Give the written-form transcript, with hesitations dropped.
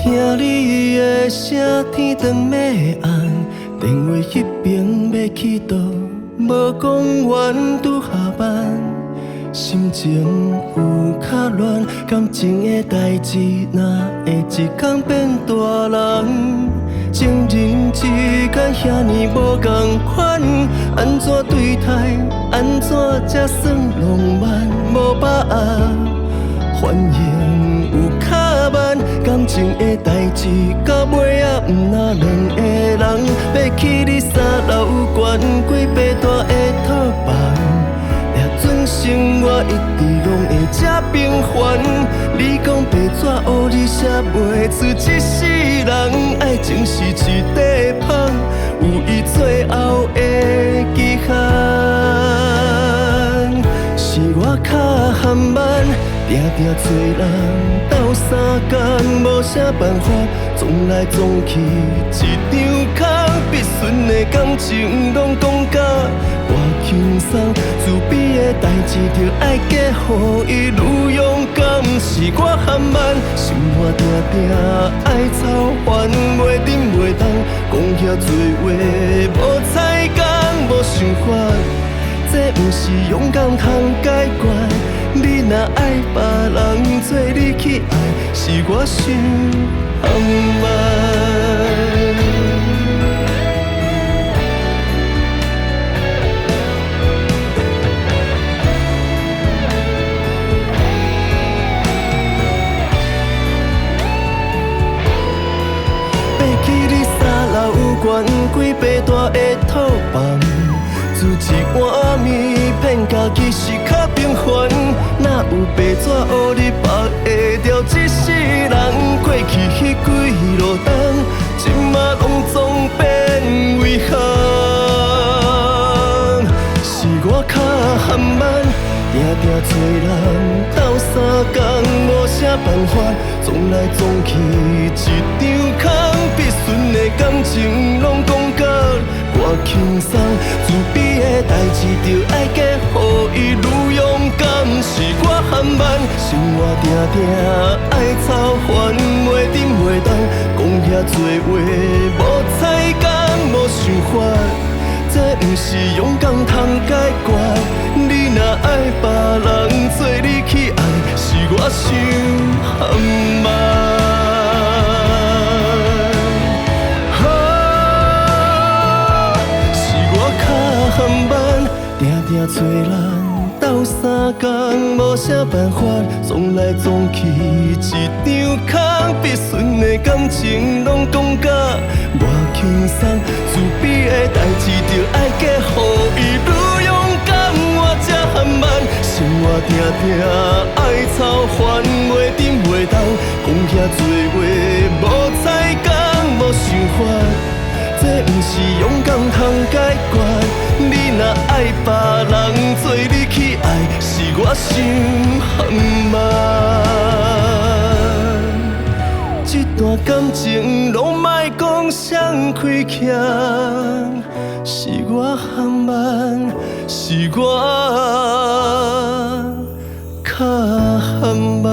听你的声，天长要暗，电话迄边要去倒，无讲完拄下班，心情有较乱，感情的代志若会一天变大人，情人之间遐尼无共款，安怎对待，安怎才算浪漫？无把握，反应有较慢，感情的代志到尾仔毋若两个人，要去你三楼悬几百大的套房。准生活一直拢会这平凡，你讲白纸黑字写袂出一世人，爱情是一块香，有伊最后的期限。是我较含慢，定定找人斗相共，无啥办法，撞来撞去一张空，必顺的感情拢讲甲我轻松，自卑的代志就爱嫁予伊愈勇敢。是我含慢，心肝定定爱操烦，袂沉袂动，讲遐多话无彩工，无想法，这不是勇敢通解决。你若爱别人做你去爱，是我想含慢。悬几百大的套房，煮一碗面骗家己是较平凡，哪有白纸黑字绑会着一世人？过去迄几路灯，即马拢总变遗憾。是我较含慢，定定找人斗相共，无啥办法，撞来撞去一张空。必顺的感情拢讲甲我轻松，自卑的代志就爱嫁予伊愈勇敢。是我含慢，生活定定爱操烦，袂沉袂动，讲遐多话无彩工，无想法，这不是勇敢通解决。你若爱别人做你去爱，是我想含慢。含慢，定定找人斗相共，无啥办法，撞来撞去一张空。必顺的感情拢讲甲我轻松，自卑的代志就爱嫁予伊愈勇敢。我才含慢，生活定定爱操烦，袂沉袂动，讲遐多话无彩工，无想法。这不是勇敢通解决，你若爱别人做你去爱，是我想含慢。这段感情拢莫讲谁开腔，是我含慢，是我较含慢。